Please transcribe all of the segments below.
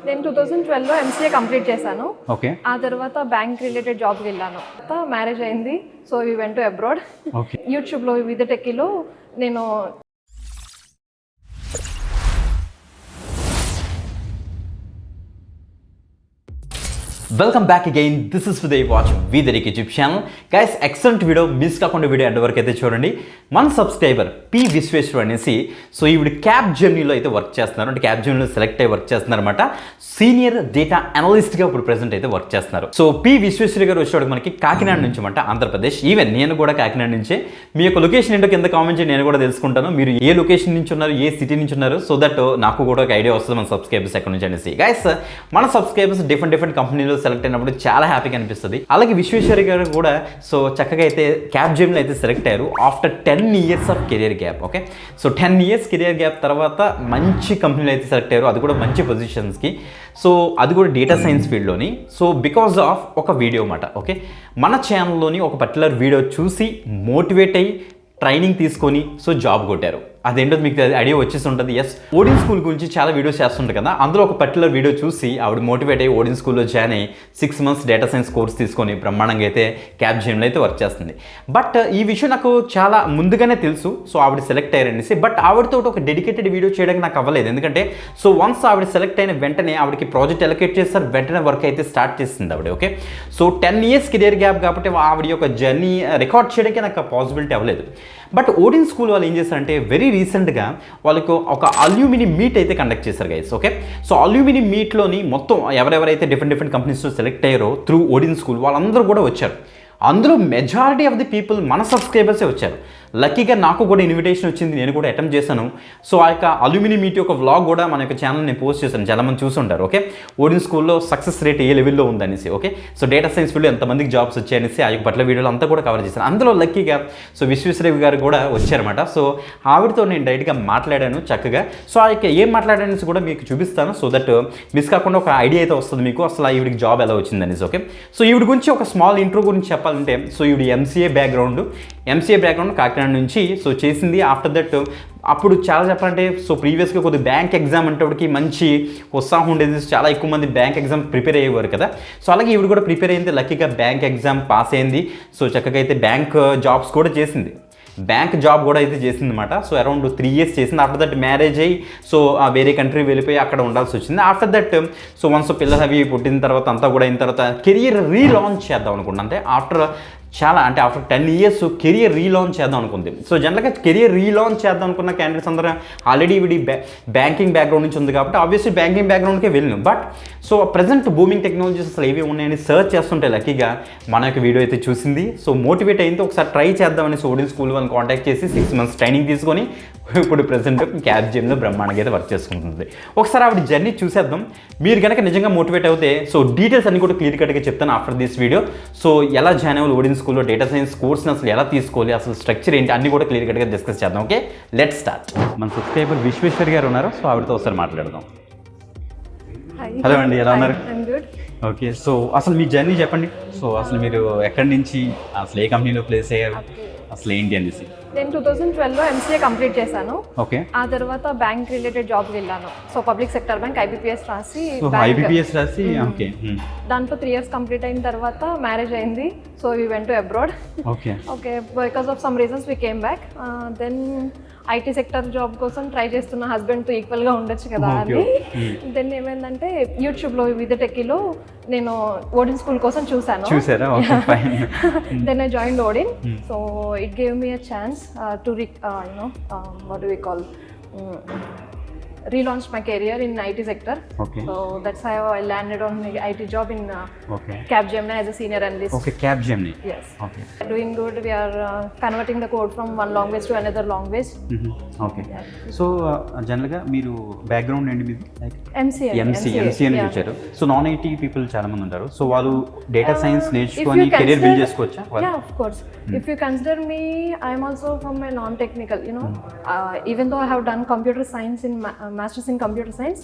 నేను 2012లో MCA complete చేశాను. ఓకే. ఆ తర్వాత బ్యాంక్ రిలేటెడ్ జాబ్కి వెళ్ళాను. తర్వాత మ్యారేజ్ అయింది. So we went to abroad. Okay. యూట్యూబ్లో వి ద టెకీలో నేను welcome back again. This is Vidhey. వాచ్ V the Techee YouTube channel. Guys, excellent video, miss కాకుండా వీడియో ఎండ్ వరకు అయితే చూడండి. మన సబ్స్క్రైబర్ పి విశ్వేశ్వర్ అనేసి, సో ఈవిడ క్యాబ్ జర్నీలో అయితే వర్క్ చేస్తున్నారు. అంటే క్యాబ్ జర్నీలో సెలెక్ట్ అయ్యి వర్క్ చేస్తున్నారు అనమాట. సీనియర్ డేటా అనలిస్ట్గా ఇప్పుడు ప్రెసెంట్ అయితే వర్క్ చేస్తున్నారు. సో పి విశ్వేశ్వరి గారు వచ్చేవాడు మనకి కాకినాడ నుంచి అనమాట, ఆంధ్రప్రదేశ్. ఈవెన్ నేను కూడా కాకినాడ నుంచే. మీ యొక్క లొకేషన్ ఏంటో కింద కామెంట్ చేయండి, నేను కూడా తెలుసుకుంటాను. మీరు ఏ లొకేషన్ నుంచి ఉన్నారు, ఏ సిటీ నుంచి ఉన్నారు, సో దట్ నాకు కూడా ఒక ఐడియా వస్తుంది మన సబ్స్క్రైబర్స్ ఎక్కడి నుంచి అనేసి. గైస్, మన సబ్స్క్రైబర్స్ డిఫరెంట్ కంపెనీలో సెలెక్ట్ అయినప్పుడు చాలా హ్యాపీగా అనిపిస్తుంది. అలాగే విశ్వేశ్వరి గారు కూడా సో చక్కగా అయితే క్యాబ్ జర్నీలో అయితే సెలెక్ట్ అయ్యారు after 10 years of career gap. Okay, so 10 years career gap తర్వాత మంచి కంపెనీలో అయితే సెలెక్ట్ అయ్యారు, అది కూడా మంచి పొజిషన్స్కి. సో అది కూడా డేటా సైన్స్ ఫీల్డ్లోని. సో బికాజ్ ఆఫ్ ఒక వీడియో అన్నమాట. ఓకే, మన ఛానల్లోని ఒక పర్టికులర్ వీడియో చూసి మోటివేట్ అయ్యి ట్రైనింగ్ తీసుకొని సో జాబ్ కొట్టారు. అదేంటో మీకు ఐడియా వచ్చేసి ఉంటుంది. ఎస్, OdinSchool గురించి చాలా వీడియోస్ చేస్తుంటారు కదా, అందులో ఒక పర్టికులర్ వీడియో చూసి ఆవిడ మోటివేట్ అయ్యి OdinSchoolలో జాయిన్ అయ్యి 6 months డేటా సైన్స్ కోర్స్ తీసుకొని బ్రహ్మాండంగా అయితే క్యాబ్ జర్నీలో అయితే వర్క్ చేస్తుంది. బట్ ఈ విషయం నాకు చాలా ముందుగానే తెలుసు. సో ఆవిడ సెలెక్ట్ అయ్యారనేసి. బట్ ఆవిడతో ఒక డెడికేటెడ్ వీడియో చేయడానికి నాకు అవ్వలేదు. ఎందుకంటే సో వన్స్ ఆవిడ సెలెక్ట్ అయిన వెంటనే ఆవిడకి ప్రాజెక్ట్ ఎలకేట్ చేస్తారు, వెంటనే వర్క్ అయితే స్టార్ట్ చేస్తుంది ఆవిడ. Okay, so 10 years career gap కాబట్టి ఆవిడ యొక్క జర్నీ రికార్డ్ చేయడానికి నాకు పాసిబిలిటీ అవ్వలేదు. బట్ OdinSchool వాళ్ళు ఏం చేస్తారంటే వెరీ రీసెంట్గా వాళ్ళకు ఒక అల్యూమిని మీట్ అయితే కండక్ట్ చేశారు గైస్. ఓకే, సో అల్యూమిని మీట్లోని మొత్తం ఎవరెవరైతే డిఫరెంట్ కంపెనీస్లో సెలెక్ట్ అయ్యారో త్రూ OdinSchool వాళ్ళందరూ కూడా వచ్చారు. అందులో మెజారిటీ ఆఫ్ ది పీపుల్ మన సబ్స్క్రైబర్సే వచ్చారు. లక్కీగా నాకు కూడా ఇన్విటేషన్ వచ్చింది, నేను కూడా అటెంప్ట్ చేశాను. సో ఆ యొక్క అల్యూమిని మీట్ యొక్క వ్లాగ్ కూడా మన యొక్క ఛానల్ నేను పోస్ట్ చేశాను, చాలామంది చూసుంటారు. ఓకే, OdinSchoolలో సక్సెస్ రేట్ ఏ లెవెల్లో ఉందనేసి. ఓకే, సో డేటా సైన్స్ ఫీల్డ్లో ఎంతమందికి జాబ్స్ వచ్చాయనేసి ఆ యొక్క పట్ల వీడియోలో అంతా కూడా కవర్ చేశాను. అందులో లక్కీగా సో విశ్వేశ్వరయ్య గారు కూడా వచ్చారన్నమాట. సో ఆవిడతో నేను డైరెక్ట్గా మాట్లాడాను చక్కగా. సో ఆ యొక్క ఏం మాట్లాడానేసి కూడా మీకు చూపిస్తాను, సో దట్ మిస్ కాకుండా ఒక ఐడియా అయితే వస్తుంది మీకు అసలు ఈవిడికి జాబ్ ఎలా వచ్చిందనేసి. ఓకే, సో ఈవిడ గురించి ఒక స్మాల్ ఇంట్రో గురించి చెప్పాలంటే, సో ఈవిడ ఎంసీఏ బ్యాక్గ్రౌండ్ కాకినాడ నుంచి సో చేసింది. ఆఫ్టర్ దట్ అప్పుడు చాలా చెప్పాలంటే సో ప్రీవియస్గా కొద్దిగా బ్యాంక్ ఎగ్జామ్ అంటే మంచి ఉత్సాహం ఉండేది, చాలా ఎక్కువ మంది బ్యాంక్ ఎగ్జామ్ ప్రిపేర్ అయ్యేవారు కదా. సో అలాగే ఈవిడ కూడా ప్రిపేర్ అయింది, లక్కీగా బ్యాంక్ ఎగ్జామ్ పాస్ అయింది. సో చక్కగా అయితే బ్యాంక్ జాబ్స్ కూడా చేసింది, బ్యాంక్ జాబ్ కూడా అయితే చేసింది అనమాట. సో అరౌండ్ 3 years చేసింది. ఆఫ్టర్ దట్ మ్యారేజ్ అయ్యి సో వేరే కంట్రీ వెళ్ళిపోయి అక్కడ ఉండాల్సి వచ్చింది. ఆఫ్టర్ దట్ సో వన్స్ పిల్లలు అవి పుట్టిన తర్వాత అంతా కూడా అయిన తర్వాత కెరియర్ రీలాంచ్ చేద్దాం అనుకున్నాను. అంటే ఆఫ్టర్ 10 years కెరియర్ రీలాంచ్ చేద్దాం అనుకుంది. సో జనరల్గా కెరియర్ రీలాంచ్ చేద్దాం అనుకున్న క్యాండిడేట్స్ అందరూ ఆల్రెడీ వీడి బ్యాంకింగ్ బ్యాక్గ్రౌండ్ నుంచి ఉంది కాబట్టి ఆబ్వియస్లీ బ్యాంకింగ్ బ్యాక్గ్రౌండ్కే వెళ్ళినాం. But so present booming technologies అసలు ఏవి ఉన్నాయని సర్చ్ చేస్తుంటే లక్కీగా మన యొక్క వీడియో అయితే చూసింది. సో మోటివేట్ అయింది, ఒకసారి ట్రై చేద్దామని OdinSchool వాళ్ళని కాంటాక్ట్ చేసి 6 months ట్రైనింగ్ తీసుకొని ఇప్పుడు ప్రజెంట్ క్యాబ్ జర్నీలో బ్రహ్మాండంగా అయితే వర్క్ చేసుకుంటుంది. ఒకసారి ఆవిడ జర్నీ చూసేద్దాం. మీరు కనుక నిజంగా మోటివేట్ అవుతే సో డీటెయిల్స్ అన్ని కూడా క్లియర్ కట్గా చెప్తాను ఆఫ్టర్ దిస్ వీడియో. సో ఎలా జాయిన్ అవ్వాలి OdinSchoolలో డేటా సైన్స్ కోర్స్ని అసలు ఎలా తీసుకోవాలి, అసలు స్ట్రక్చర్ ఏంటి, అన్ని కూడా క్లియర్ కట్గా డిస్కస్ చేద్దాం. Okay, let's start. మన సబ్స్క్రైబర్ విశ్వేశ్వర్ గారు ఉన్నారు, సో ఆవిడతో ఒకసారి మాట్లాడదాం. హలో అండి, ఎలా ఉన్నారు? ఓకే, సో అసలు మీ జర్నీ చెప్పండి. సో అసలు మీరు ఎక్కడి నుంచి అసలు ఏ కంపెనీలో ప్లేస్ అయ్యారు, అసలు ఏంటి అనేసి. నేను 2012లో ఎంసీఏ కంప్లీట్ చేశాను. ఓకే, ఆ తర్వాత బ్యాంక్ రిలేటెడ్ జాబ్కి వెళ్ళాను. So public sector bank IBPS రాసి ఓకే, దాంట్లో 3 years కంప్లీట్ అయిన తర్వాత మ్యారేజ్ అయింది. So we went to abroad. Okay, because of some reasons we came back. Then IT sector job కోసం ట్రై చేస్తున్న, హస్బెండ్తో ఈక్వల్గా ఉండొచ్చు కదా అని. దెన్ ఏమైందంటే యూట్యూబ్లో వి ద టెకీలో నేను OdinSchool కోసం చూసాను. Then I joined Odin. So it gave me a chance to what do we call relaunched my career in IT sector. Okay. So that's how I landed on the IT job in Capgemini as a senior analyst. Okay, Capgemini. Yes. Okay. Doing good. We are converting the code from one language to another language. Okay. Yeah. So generally మీరు background ఏంటి మీది? MCA అని వచ్చారు. So non IT people చాలా మంది ఉంటారు. So వాళ్ళు data science నేర్చుకొని కెరీర్ బిల్డ్ చేసుకోవచ్చా? Yeah, of course. If you consider me, I am also from a non-technical, even though I have done computer science in master's in computer science,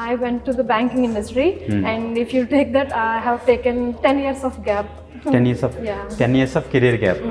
I went to the banking industry. And if you take that, I have taken 10 years of gap 10 years of career gap.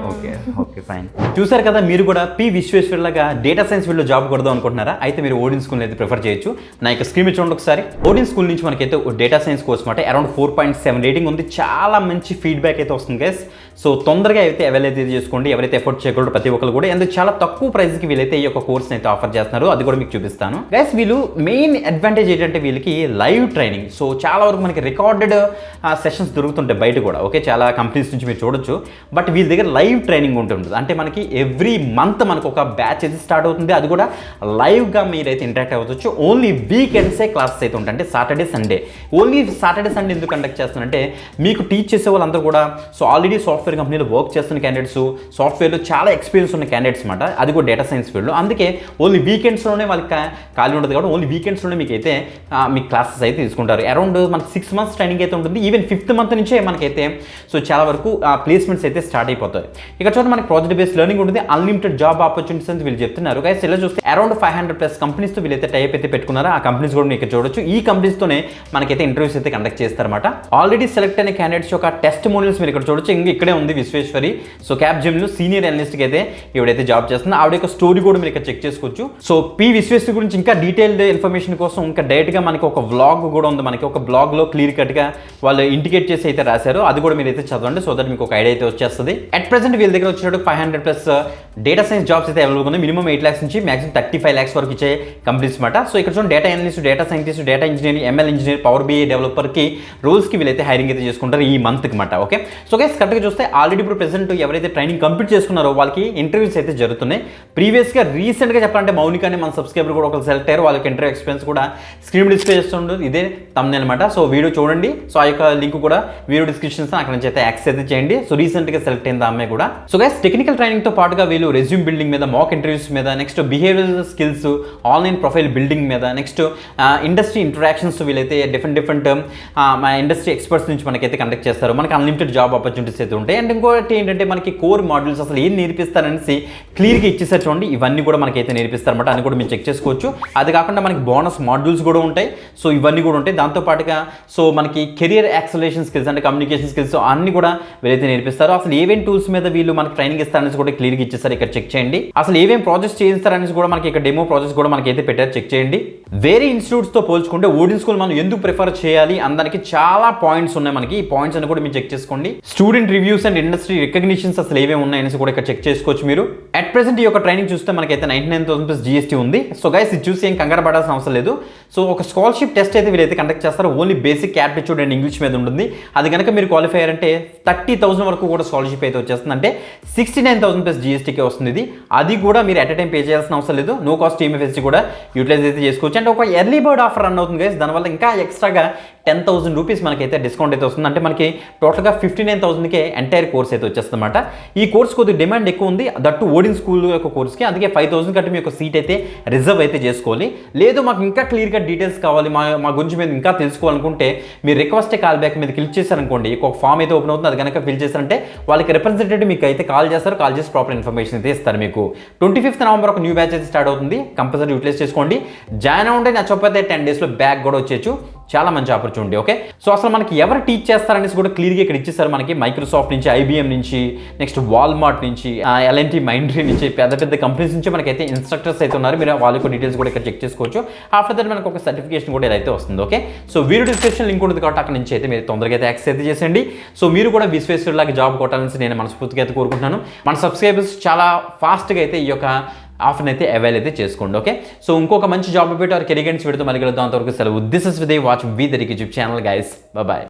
Okay fine. చూసారు కదా, మీరు కూడా P విశ్వేశ్వర్లాగా data science ఫీల్డ్లో job కొడదాం అనుకుంటున్నారా? అయితే మీరు Odin school అయితే ప్రిఫర్ చేయొచ్చు. నా యొక్క స్క్రీన్ చూడండి ఒకసారి. ఓడిన్ స్కూల్ నుంచి మనకైతే డేటా సైన్స్ కోర్స్ మాట అరౌండ్ 4.7 రేటింగ్ ఉంది. చాలా మంచి ఫీడ్బ్యాక్ అయితే వస్తుంది గైస్. సో తొందరగా అయితే అవైల్ అయితే చేసుకోండి. ఎవరైతే ఎఫర్ట్ చేయకూడదు ప్రతి ఒక్కరు కూడా. ఎందుకు చాలా తక్కువ ప్రైస్కి వీళ్ళైతే ఈ యొక్క కోర్స్ని అయితే ఆఫర్ చేస్తున్నారు, అది కూడా మీకు చూపిస్తాను గైస్. వీళ్ళు మెయిన్ అడ్వాంటేజ్ ఏంటంటే వీళ్ళకి లైవ్ ట్రైనింగ్. సో చాలా వరకు మనకి రికార్డెడ్ సెషన్స్ దొరుకుతుంటాయి బయట కూడా. ఓకే, చాలా కంపెనీస్ నుంచి మీరు చూడొచ్చు. బట్ వీళ్ళ దగ్గర లైవ్ ట్రైనింగ్ ఉంటుంది. అంటే మనకి ఎవ్రీ మంత్ మనకు ఒక బ్యాచ్ అయితే స్టార్ట్ అవుతుంది. అది కూడా లైవ్గా మీరైతే ఇంటరాక్ట్ అవ్వచ్చు. ఓన్లీ వీకెండ్సే క్లాసెస్ అయితే ఉంటాయి. అంటే Saturday Sunday. Only Saturday Sunday ఎందుకు కండక్ట్ చేస్తానంటే మీకు టీచ్ చేసే వాళ్ళందరూ కూడా సో ఆల్రెడీ సాఫ్ట్వేర్ కంపెనీలో వర్క్ చేస్తున్న క్యాండిడేట్స్, సాఫ్ట్వేర్లో చాలా ఎక్స్పీరియన్స్ ఉన్న క్యాండిడేట్స్ అనమాట. అది కూడా డేటా సైన్స్ ఫీల్డ్లో. అందుకే ఓన్లీ వీకెండ్స్లోనే వాళ్ళకి ఖాళీ ఉండదు కాబట్టి ఓన్లీ వీకెండ్స్లోనే మీకు అయితే మీ క్లాసెస్ అయితే తీసుకుంటారు. అరౌండ్ మనకి 6 months ట్రైనింగ్ అయితే ఉంటుంది. ఈవెన్ 5th month నుంచే మనకైతే సో చాలా వరకు ప్లేస్మెంట్స్ అయితే స్టార్ట్ అయిపోతాయి. ఇక్కడ చూడండి మనకి ప్రాజెక్ట్ బేస్డ్ లెర్నింగ్ ఉంటుంది. అన్లిమిటెడ్ జాబ్ ఆపర్చునిటీస్ అని వీళ్ళు చెప్తున్నారు గైస్. ఇలా చూస్తే అరౌండ్ 500+ కంపెనీస్తో వీళ్ళైతే టైప్ అయితే పెట్టుకున్నారు. ఆ కంపెనీస్ కూడా మీకు చూడొచ్చు. ఈ కంపెనీస్తోనే మనకైతే ఇంటర్వ్యూస్ అయితే కండక్ట్ చేస్తారన్నమాట. ఆల్రెడీ సెలెక్ట్ అయిన క్యాండిడేట్స్ యొక్క టెస్ట్ మోడల్స్ మీరు ఇక్కడ చూడొచ్చు. ఇక్కడే ఉంది విశ్వేశ్వరి. సో క్యాప్ జిమ్లో సీనియర్ అనలిస్ట్కి అయితే ఇవిడైతే జాబ్ చేస్తుంది. ఆవిడ యొక్క స్టోరీ కూడా మీరు ఇక్కడ చెక్ చేసుకోవచ్చు. సో పి విశ్వేశ్వరి గురించి ఇంకా డీటెయిల్డ్ ఇన్ఫర్మేషన్ కోసం ఇంకా డైరెక్ట్గా మనకి ఒక వ్లాగ్ కూడా ఉంది. మనకి ఒక బ్లాగ్లో క్లియర్ కట్గా వాళ్ళు ఇండికేట్ చేసి అయితే రాశారు. అది కూడా మీరు అయితే చదవండి. సో దట్ మీకు ఒక ఐడియా అయితే వచ్చేస్తుంది. అట్ ప్రెసెంట్ వీళ్ళ దగ్గర వచ్చేటప్పుడు 500+ డేటా సైన్స్ జాబ్స్ అయితే అవైలబుల్ ఉంది. మినిమం 8 lakhs నుంచి మాక్సిమం 35 lakhs వరకు ఇచ్చే కంపెనీస్ మాట. సో ఇక్కడ చూడండి data analyst, data scientist, data engineer, ML engineer, power BI డెవలపర్కి రోల్స్కి వీళ్ళైతే హైరింగ్ అయితే చేసుకుంటారు ఈ మంత్కి మాట. ఓకే, సో గైస్ కరెక్ట్గా చూస్తే ఆల్రెడీ ఇప్పుడు ప్రెసెంట్ ఎవరైతే ట్రైనింగ్ కంప్లీట్ చేసుకున్నారో వాళ్ళకి ఇంటర్వ్యూస్ అయితే జరుగుతున్నాయి. ప్రీవియస్గా రీసెంట్గా చెప్పాలంటే మౌనిక అని మన సబ్స్క్రైబర్ కూడా ఒకరు సెలెక్ట్ అయ్యారు. వాళ్ళకి ఇంటర్వ్యూ ఎక్స్పీరియన్స్ కూడా స్క్రీన్ డిస్ప్లే చేస్తుండదు. ఇదే తమ్మునే అనమాట. సో వీడియో చూడండి. సో ఆ యొక్క లింక్ కూడా వీడియో డిస్క్రిప్షన్స్ అక్కడ నుంచి అయితే యాక్సెస్ అయితే చేయండి. సో రీసెంట్గా సెలెక్ట్ అయింది అమ్మాయి కూడా. సో గైస్ టెక్నికల్ ట్రైనింగ్తో పాటుగా వీళ్ళు రెజ్యూమ్ బిల్డింగ్ మీద, మాక్ ఇంటర్వ్యూస్ మీద, next behavioural skills, online profile building మీద, నెక్స్ట్ ఇండస్ట్రీ ఇంటరాక్షన్స్ వీళ్ళైతే డిఫరెంట్ మా ఇండస్ట్రీ ఎక్స్పర్ట్స్ నుంచి మనకైతే కండక్ట్ చేస్తారు. మనకి అన్లిమిటెడ్ జాబ్ ఆపర్చునిటీస్ అయితే ఉంటాయి. అండ్ ఇంకోటి ఏంటంటే మనకి కోర్ మాడ్యూల్స్ అసలు ఏం నేర్పిస్తారనేసి క్లియర్గా ఇచ్చేసారు చూడండి. ఇవన్నీ కూడా మనకైతే నేర్పిస్తారన్నమాట. అని కూడా మీరు చెక్ చేసుకోవచ్చు. అది కాకుండా మనకి బోనస్ మాడ్యూల్స్ కూడా ఉంటాయి. సో ఇవన్నీ కూడా ఉంటాయి. దాంతోపాటుగా సో మనకి కెరియర్ యాక్సలరేషన్ స్కిల్స్ అంటే కమ్యూనికేషన్ స్కిల్స్ అన్ని కూడా వీళ్ళైతే నేర్పిస్తారు. అసలు ఏమేం టూల్స్ మీద వీళ్ళు మనకి ట్రైనింగ్ ఇస్తారనేసి కూడా క్లియర్గా ఇచ్చేస్తారు. ఇక్కడ చెక్ చేయండి. అసలు ఏమేం ప్రాజెక్ట్స్ చేయిస్తారనేసి కూడా మనకి ఇక్కడ డెమో ప్రాజెక్ట్స్ కూడా మనకైతే పెట్టారు. చెక్ చేయండి. వేరే ఇన్స్టిట్యూట్స్తో పోల్చుకుంటే ఓడిన్ స్కూల్ మనం ఎందుకు ప్రిఫర్ చేయాలి అందరికి చాలా పాయింట్స్ ఉన్నాయి మనకి. ఈ పాయింట్స్ అని కూడా మీరు చెక్ చేసుకోండి. Student reviews and industry recognitions అసలు ఏమేమి ఉన్నాయనేసి కూడా ఇక్కడ చెక్ చేసుకోవచ్చు మీరు. అట్ ప్రెసెంట్ ఈ యొక్క ట్రైనింగ్ చూస్తే మనకైతే 99,000+ GST ఉంది. సో గైస్ ఇది చూసి ఏం కంగారు పడాల్సిన అవసరం లేదు. సో ఒక స్కాలర్షిప్ టెస్ట్ అయితే వీరైతే కండక్ట్ చేస్తారు. Only basic aptitude and English మీద ఉంటుంది. అది కనుక మీరు క్వాలిఫై అయ్యారంటే 30,000 వరకు కూడా స్కాలర్షిప్ అయితే వచ్చేస్తుంది. అంటే 69,000+ GSTకే వస్తుంది ఇది. అది కూడా మీరు అట్ ఎ టైం పే చేయాల్సిన అవసరం లేదు. నో కాస్ట్ TMFSC కూడా యూటిలైజ్ అయితే చేసుకోవచ్చు. అంటే ఒక ఎర్లీ బర్డ్ ఆఫర్ రన్ అవుతుంది గైస్. దానివల్ల ఇంకా ఎక్స్ట్రాగా 10,000 రూపీస్ మనకైతే డిస్కౌంట్ అయితే వస్తుంది. అంటే మనకి టోటల్గా 59,000కే ఎంటైర్ కోర్స్ అయితే వచ్చేస్తుంది అనమాట. ఈ కోర్స్ కొద్దిగా డిమాండ్ ఎక్కువ ఉంది. దట్టు ఓడిన్ స్కూల్ యొక్క కోర్స్కి. అందుకే 5,000 కట్టి మీ యొక్క సీట్ అయితే రిజర్వ్ అయితే చేసుకోవాలి. లేదు మాకు ఇంకా క్లియర్గా డీటెయిల్స్ కావాలి, మా గురించి మీరు ఇంకా తెలుసుకోవాలనుకుంటే మీరు రిక్వెస్ట్ కాల్ బ్యాక్ మీద క్లిక్ చేశారనుకోండి, ఒక ఫామ్ అయితే ఓపెన్ అవుతుంది. అది కనుక ఫిల్ చేశారంటే వాళ్ళకి రిప్రజెంటేటివ్ మీకు అయితే కాల్ చేస్తారు. కాల్ చేసి ప్రాపర్ ఇన్ఫర్మేషన్ అయితే ఇస్తారు మీకు. 25th November ఒక న్యూ బ్యాచ్ అయితే స్టార్ట్ అవుతుంది. కంపల్సరీ యూటిలైజ్ చేసుకోండి. జాయిన్ అవ్వండి. నచ్చకపోతే 10 daysలో బ్యాక్ కూడా వచ్చేచ్చు. చాలా మంచి ఆపర్చునిటీ. ఓకే, సో అసలు మనకి ఎవరు టీచ్ చేస్తారనేసి కూడా క్లియర్గా ఇక్కడ ఇచ్చేస్తారు. మనకి మైక్రోసాఫ్ట్ నుంచి, IBM నుంచి, నెక్స్ట్ వాల్మార్ట్ నుంచి, LNT మైండ్రీ నుంచి, పెద్ద కంపెనీస్ నుంచి మనకైతే ఇన్స్ట్రక్టర్స్ అయితే ఉన్నారు. మీరు వాళ్ళ డీటెయిల్స్ కూడా ఇక్కడ చెక్ చేసుకోవచ్చు. ఆఫ్టర్ దట్ మనకు ఒక సర్టిఫికేషన్ కూడా అయితే వస్తుంది. Okay, so video description link ఉంటుంది కాబట్టి అక్కడ నుంచి అయితే మీరు తొందరగా అయితే యాక్సెస్ అయితే చేసేయండి. సో మీరు కూడా విశ్వేశ్వరులాగా జాబ్ కొట్టాలని నేను మనస్ఫూర్తిగా అయితే కోరుకుంటున్నాను. మన సబ్స్క్రైబర్స్ చాలా ఫాస్ట్గా అయితే ఈ యొక్క ఆఫర్ని అయితే అవైల్ అయితే చేసుకోండి. ఓకే, సో ఇంకొక మంచి జాబ్ పెట్టి వారి కెరీర్ గైడ్స్ వీడియోతో మళ్ళీ కలుద్దాం. అంతవరకు సెలవు. This is Vidhey. Watch we the techie YouTube channel guys. Bye.